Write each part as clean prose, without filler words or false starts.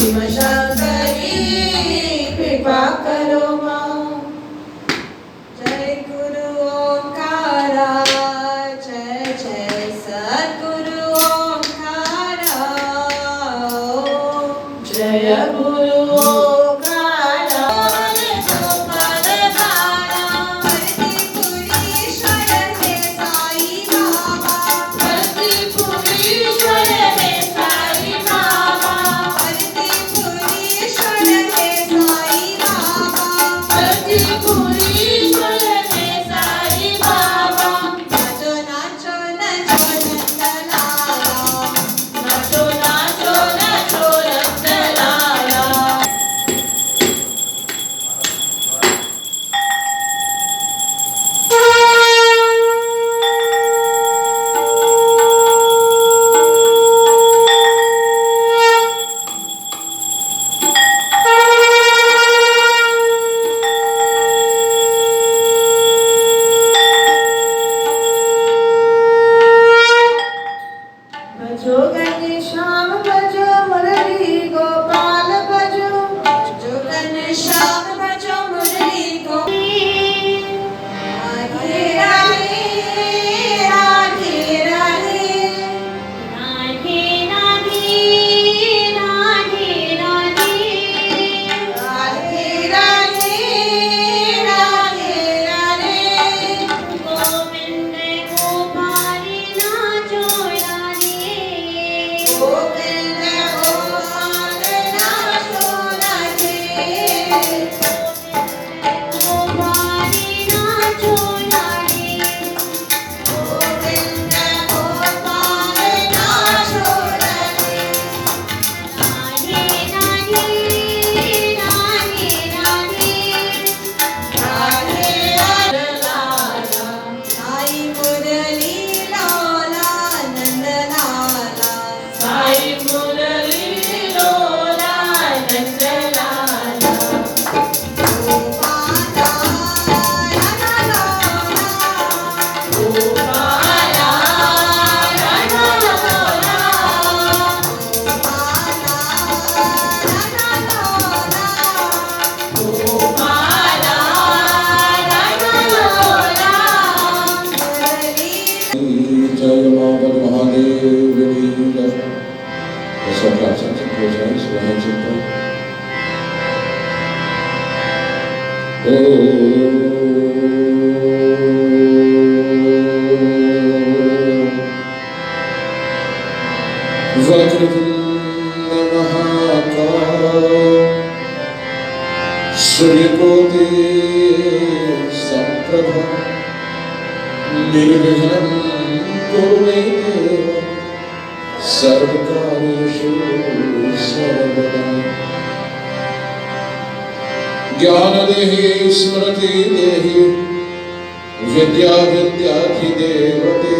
शिवशंकरी कृपा करो मां। जय गुरु ओंकारा, जय जय सद्गुरु ओंकारा। जय गुरु ओंकारा, गोपाल बाला भरतीपुरीश्वर हे साई बाबा। भरतीपुरीश्वर हे साई बाबा। भरतीपुरीश्वर हे साई बाबा। भरतीपुरीश्वर हे साई बाबा। नाचो नाचो नाचो नंदलाला, नाचो नाचो नाचो नंदलाला। भजो घनश्याम भजो मुरली गोपाल भजो। भजो घनश्याम भजो मुरली गोपाल। राधे राधे राधे राधे राधे राधे राधे राधे राधे राधे राधे। गोविंद गोपाली नाचो राधे। गोविंद गोपाल नाचो राधे। गोपाली नाचो राधे। गोविंद गोपाल नाचो राधे। राधे राधे राधे राधे राधे लाला। साई मुरली लोला नंदलाला। साई मुरली लोला नंदलाला। गोपाला रणलोला, गोपाला रणलोला, गोपाला रणलोला, मुरली। जय माता महादेव की जय। सब प्रार्थना से हो जाए सुनाई चिंता। वक्रतुंड महाकाय सूर्यकोटि समप्रभा निर्विघ्नं कुरु मे देव सर्वकार्येषु सर्वदा। ज्ञान देहि स्मृति देहि विद्या विद्याधिदेवते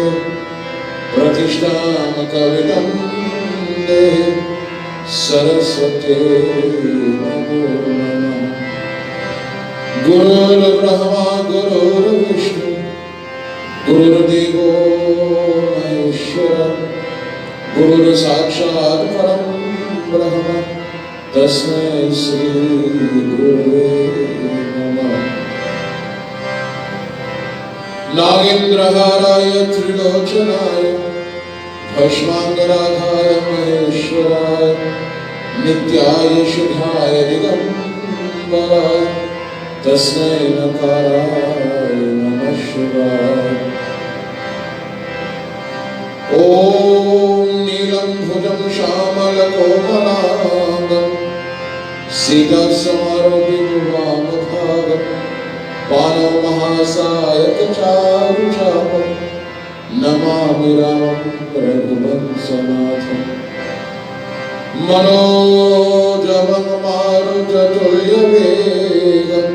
प्रतिष्ठां कवितं देहि सरस्वती नमो नमः। गुरुर्ब्रह्मा गुरुर्विष्णु गुरुर्देवो महेश्वरः गुरुर्साक्षात् परं ब्रह्म तस्मै श्री गुरुवे नमः। नागेन्द्रहाराय त्रिलोचनाय भस्मांगरागाय महेश्वराय नित्याय शुद्धाय दिगंबराय तस्मै नकाराय नमः शिवाय। ओम नीलं भुजं श्यामलकोमलांगं सीतासमारोपितवामभागं पाणौ महासायकचारुचापं नमामि रामं रघुवंशनाथं। मनोजवं मारुततुल्यवेगं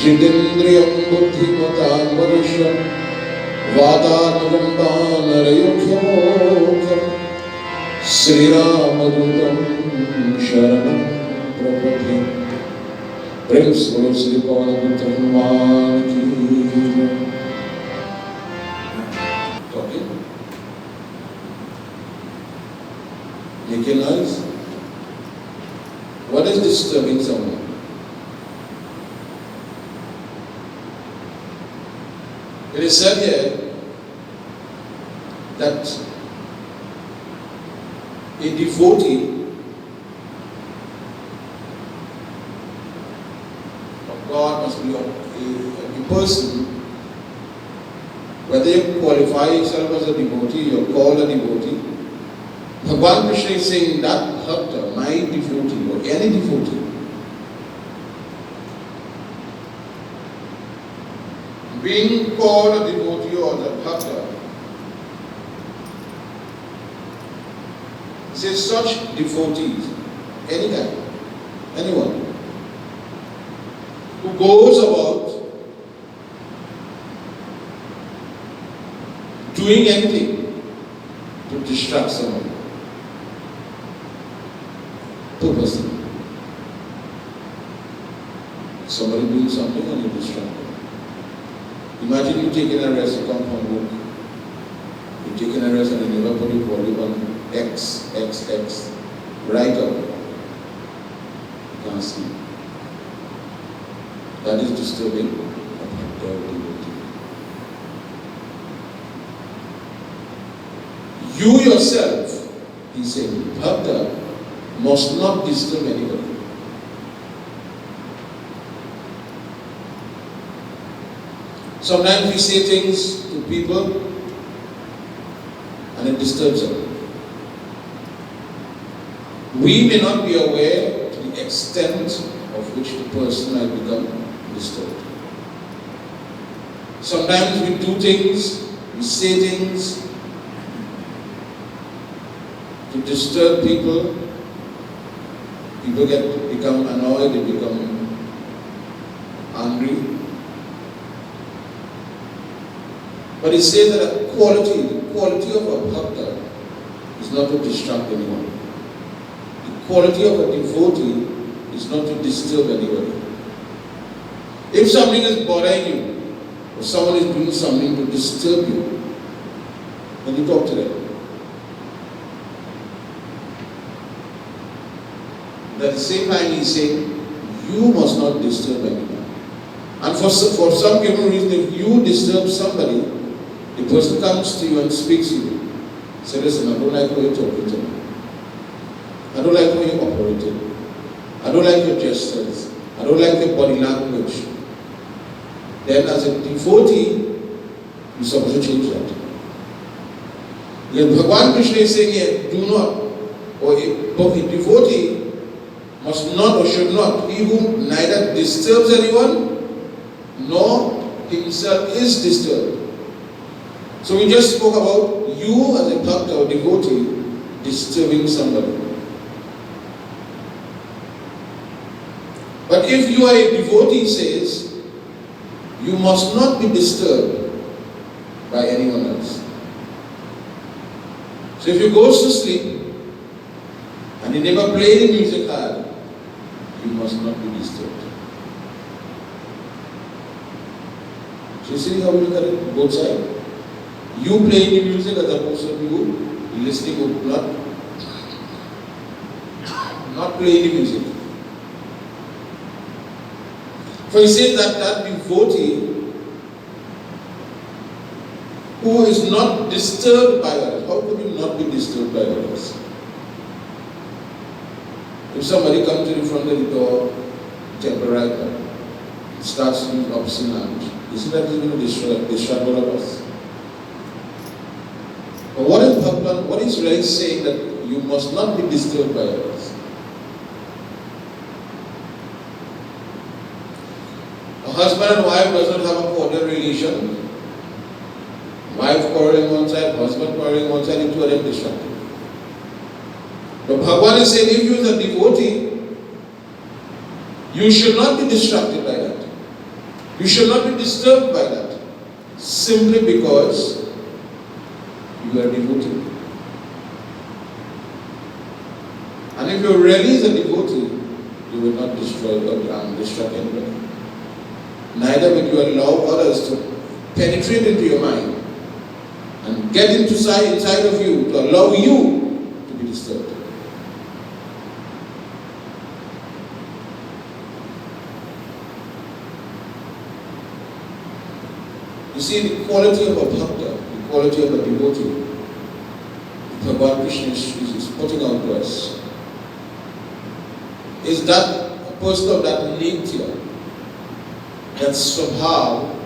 जितेन्द्रियं बुद्धिमतां वरिष्ठं वातात्मजं वानरयुग्यमोक्षं श्रीरामदूतं शरणं प्रपद्ये। प्रेम से श्री पवनपुत्र हनुमान की जय। Recognize What is disturbing someone? It is said here that a devotee of God must be a person, whether you qualify yourself as a devotee, you're called a devotee. Bhagavan Krishna is saying that bhakta, my devotee, or any devotee, being called a devotee or the bhakta, he says such devotees, any guy, anyone, who goes about doing anything to distract someone, purposely. Somebody doing something and you distract them. Imagine you taking a rest, you come from work, you're taking a rest and you never put your volume on X, right up. You can't sleep. That is disturbing a devotee. You yourself, he said, bhakta, must not disturb anybody. Sometimes we say things to people and it disturbs them. We may not be aware to the extent of which the person might become disturbed. Sometimes we do things, we say things to disturb people. People become annoyed, they become angry. But it says that the quality of a bhakta is not to distract anyone. The quality of a devotee is not to disturb anybody. If something is bothering you, or someone is doing something to disturb you, then you talk to them. But at the same time, he's saying, you must not disturb anyone. And for some given reason, if you disturb somebody, the person comes to you and speaks to you. Say, listen, I don't like how you're talking to me. I don't like how you're operating. I don't like your gestures. I don't like your body language. Then as a devotee, you're supposed to change that. Because Bhagavan Krishna is saying here, do not, or a devotee must not or should not, he who neither disturbs anyone, nor himself is disturbed. So we just spoke about you as a bhakta or devotee disturbing somebody. But if you are a devotee, he says, you must not be disturbed by anyone else. So if you go to sleep and you never play the music hard, you must not be disturbed. So you see how we look at it, both sides? You playing the music as opposed to you listening or not playing the music. For he says that devotee who is not disturbed by others. How could you not be disturbed by others? If somebody comes to the front of the door, temple right now, starts using obscene language, isn't that going to distract all of us? But what is really saying that you must not be disturbed by others? A husband and wife does not have a cordial relation. Wife quarreling one side, husband quarreling one side, the two of them distracted. But Bhagavan is saying, if you are a devotee, you should not be distracted by that. You should not be disturbed by that. Simply because you are a devotee. And if you really is a devotee, you will not destroy or distract anybody. Neither will you allow others to penetrate into your mind and get inside of you to allow you to be disturbed. see, the quality of a bhakta, the quality of a devotee, Bhagavan Krishna is putting out to us, is that a person of that nature, that swabhav,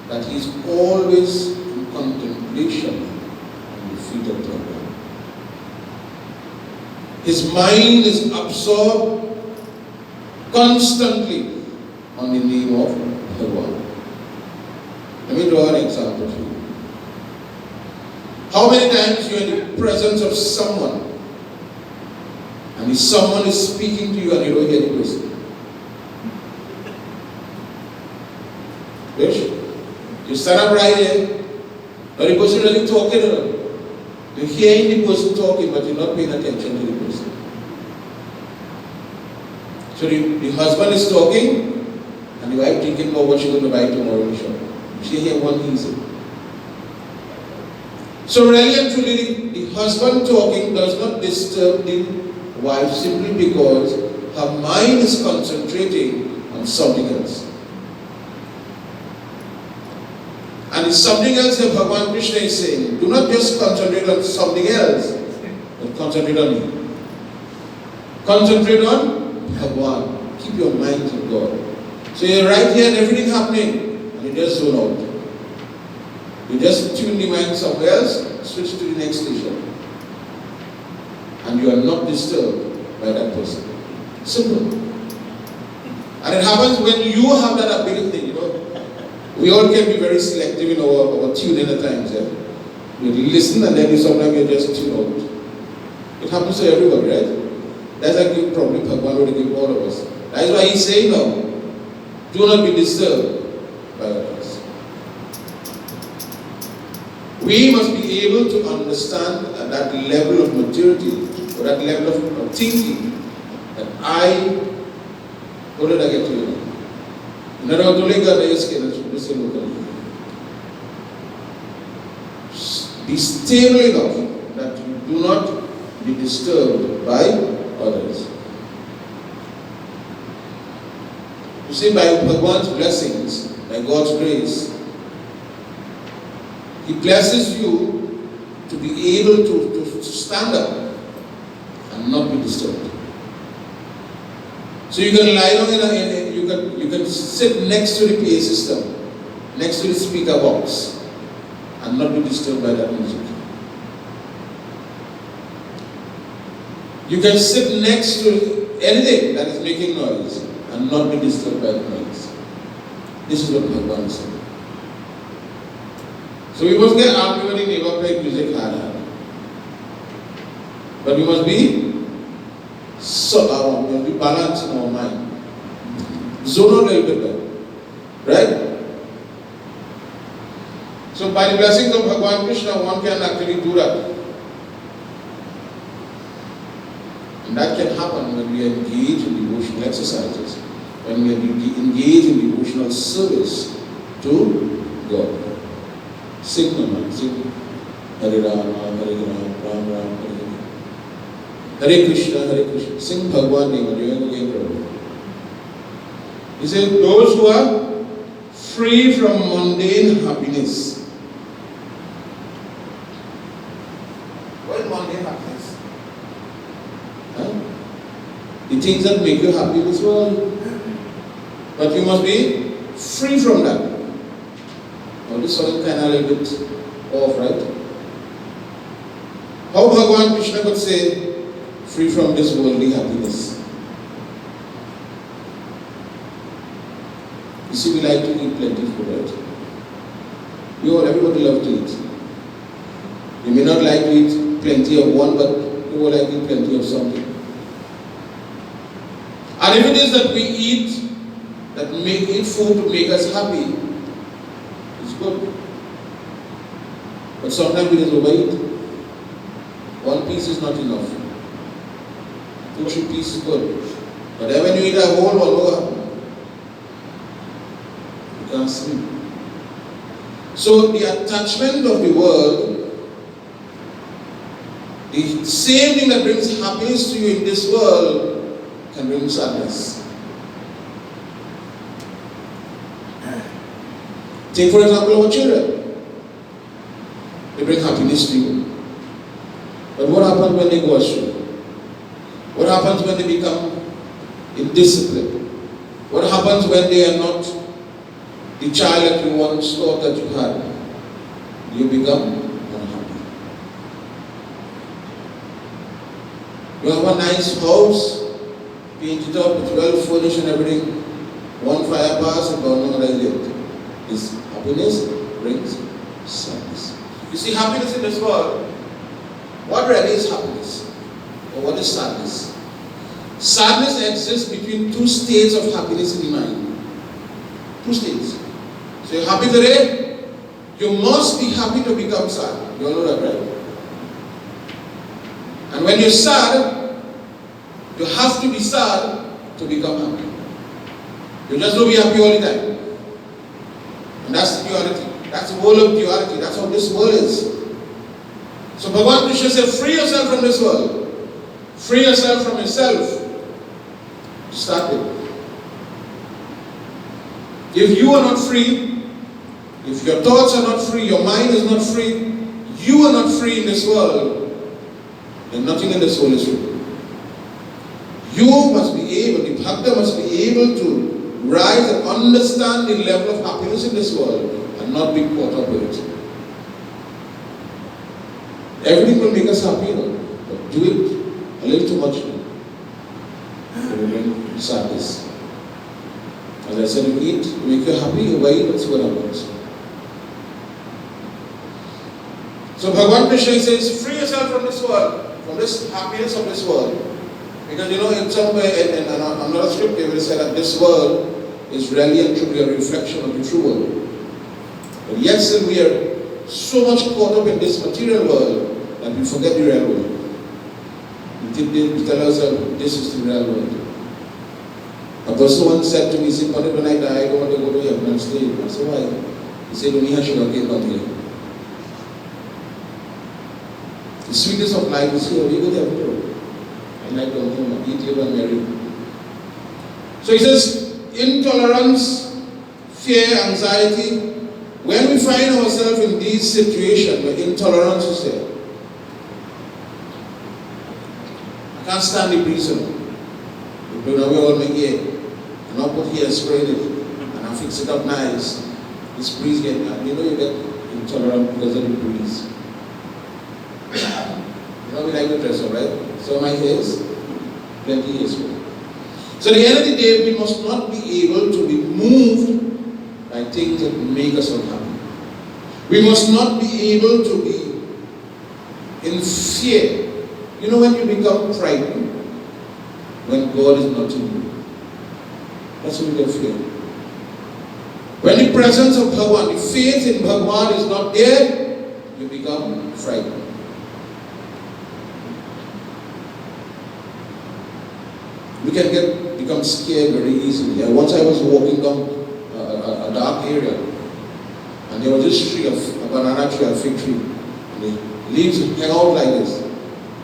that he's always in contemplation on the feet of Bhagavan. His mind is absorbed constantly on the name of Bhagavan. Let me draw an example for you. How many times you are in the presence of someone and if someone is speaking to you and you don't hear the person? Yes? You stand up right here, but the person really talking or not? You're hearing the person talking, but you're not paying attention to the person. So the husband is talking, and the wife thinking about what she's going to buy tomorrow in the shop. She hear one reason. So really and truly, the husband talking does not disturb the wife simply because her mind is concentrating on something else. And it's something else that Bhagavan Krishna is saying. Do not just concentrate on something else, but concentrate on me. Concentrate on Bhagavan. Keep your mind on God. So you're right here and everything happening, and you just zone out. You just tune the mind somewhere else, switch to the next station. And you are not disturbed by that person. Simple. And it happens when you have that ability, you know. We all can be very selective in our tuning at times. Yeah? You listen and then sometimes you just tune out. It happens to everybody, right? That's a gift probably Bhagavan would give all of us. That is why he's saying now, do not be disturbed by others. We must be able to understand at that level of maturity, or that level of thinking, that what did I get to you? Be stable enough that you do not be disturbed by others. You see, by Bhagavan's blessings, by God's grace, He blesses you to be able to stand up and not be disturbed. So you can lie down you can sit next to the PA system, next to the speaker box, and not be disturbed by that music. You can sit next to anything that is making noise and not be disturbed by the noise. This is what Bhagavan is saying. So we must get angry when the neighbor play music hard. But we must be balanced in our mind. Zone a little bit better. Right? So by the blessings of Bhagavan Krishna, one can actually do that. And that can happen when we engage in devotional exercises, when we engage in devotional service to God. Sing Naman, sing Hare Rama, Hare Rama, Ram Ram, Hare Hare. Hare Krishna, Hare Krishna. Sing Bhagavan name again, Prabhu. He said, those who are free from mundane happiness. What is mundane happiness? The things that make you happy in this world. But you must be free from that. Now this one kind of a little bit off, right? How Bhagavan Krishna could say, free from this worldly happiness? You see, we like to eat plenty of food, right? Everybody loves to eat. You may not like to eat plenty of one, but you all like to eat plenty of something. And if it is that we eat, that make eat food to make us happy, it's good. But sometimes we just overeat. One piece is not enough. 2-3 pieces is good. But then when you eat a whole one, what happens? You can't sleep. So the attachment of the world, the same thing that brings happiness to you in this world, can bring sadness. Take for example our children. They bring happiness to you. But what happens when they go astray? What happens when they become indisciplined? What happens when they are not the child that you once thought that you had? You become unhappy. You have a nice house, painted up, it's well furnished and everything. One fire pass and God knows that it. This happiness brings sadness. You see, happiness in this world, what really is happiness? Or what is sadness? Sadness exists between two states of happiness in the mind. Two states. So you're happy today, you must be happy to become sad. You all know that, right? And when you're sad, you have to be sad to become happy. You just don't be happy all the time. And that's the duality. That's the whole of duality. That's how this world is. So Bhagavan Krishna said, free yourself from this world. Free yourself from yourself. Start with. If you are not free, if your thoughts are not free, your mind is not free, you are not free in this world, then nothing in this world is free. You must be able, the Bhakta must be able to rise and understand the level of happiness in this world and not be caught up with it. Everything will make us happy, but do it a little too much. It will bring sadness. As I said, you eat, you make you happy, you eat, that's what happens. So Bhagavan Krishna says, free yourself from this world, from this happiness of this world. Because you know, in some way, in another scripture, it said that this world is really and truly a reflection of the true world. But yet still we are so much caught up in this material world that we forget the real world. We tell ourselves, this is the real world. A person once said to me, he said, when I die, I don't want to go to heaven and stay. I said, why? He said, only I should have down here. The sweetness of life is here. We go to heaven. And I don't know, eat, live, and marry. So he says, intolerance, fear, anxiety. When we find ourselves in these situations where intolerance is there, I can't stand the breeze. You blow away all my hair. And I'll put here, spray it, and I'll fix it up nice. This breeze get, you know, you get intolerant because of the breeze. You know, we like the dresser, right? So my hair is plenty hair spray. So at the end of the day, we must not be able to be moved by things that make us unhappy. We must not be able to be in fear. You know, when you become frightened, when God is not in you, that's when you get fear. When the presence of Bhagavan, the faith in Bhagavan is not there, you become frightened. We can become scared very easily. And once I was walking down a dark area, and there was this tree, a banana tree, a fig tree, and the leaves hang out like this.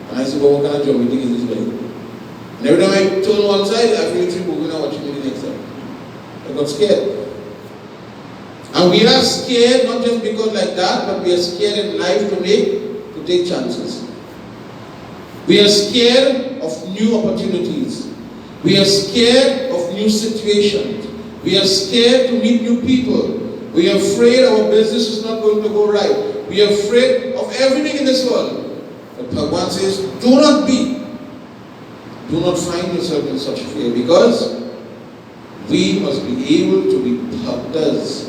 And I said, well, what kind of job meeting is this like? And every time I turn one side, I feel the tree moving and watching me the next time. I got scared. And we are scared not just because like that, but we are scared in life to take chances. We are scared of new opportunities. We are scared of new situations. We are scared to meet new people. We are afraid our business is not going to go right. We are afraid of everything in this world. But Bhagavan says, do not find yourself in such fear, because we must be able to be bhaktas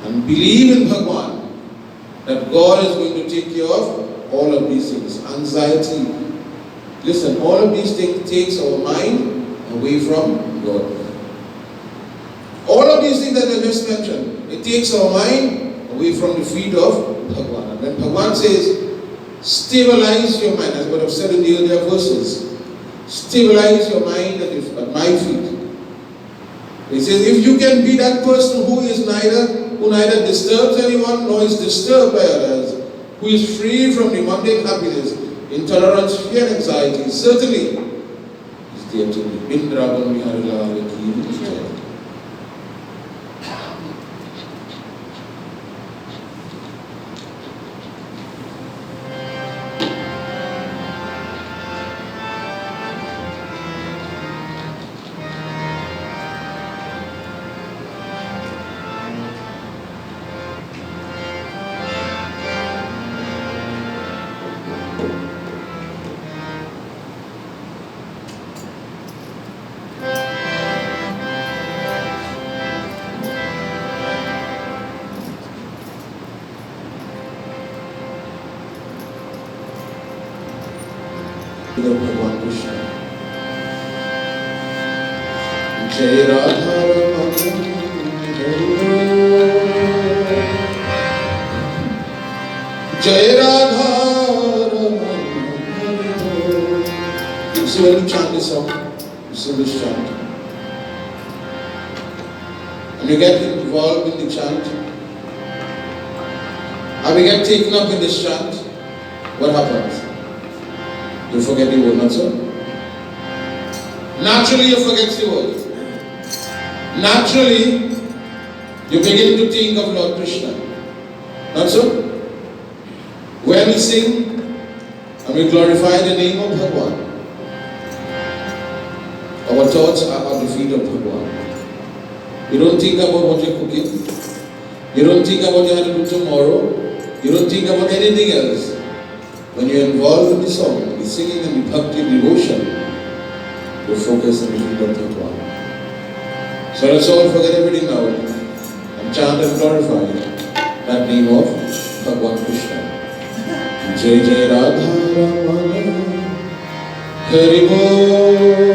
and believe in Bhagavan that God is going to take care of all of these things. Anxiety. Listen, all of these things takes our mind away from God. All of these things that I just mentioned, it takes our mind away from the feet of Bhagavan. And when Bhagavan says, stabilize your mind, as what I've said in the earlier verses, stabilize your mind at my feet. He says, if you can be that person who neither disturbs anyone nor is disturbed by others, who is free from the mundane happiness, intolerance, fear, and anxiety, certainly is there to be. feet of Bhagavan Krishna. Jai Radha Rama Jai Radha Rama. You see when you chant this song, you sing this chant. And you get involved in the chant, and we get taken up in this chant, what happens? You forget the word, not so? Naturally you forget the word. Naturally you begin to think of Lord Krishna. Not so? When we sing and we glorify the name of Bhagavan, our thoughts are at the feet of Bhagavan. You don't think about what you're cooking. You don't think about what you have to do tomorrow. You don't think about anything else. When you're involved in the song, the singing and the bhakti devotion, you focus on the feet of Bhagavan. So let's all forget everything now and chant and glorify that name of Bhagavan Krishna. Jai Jai Radha Ramana Hari Bol.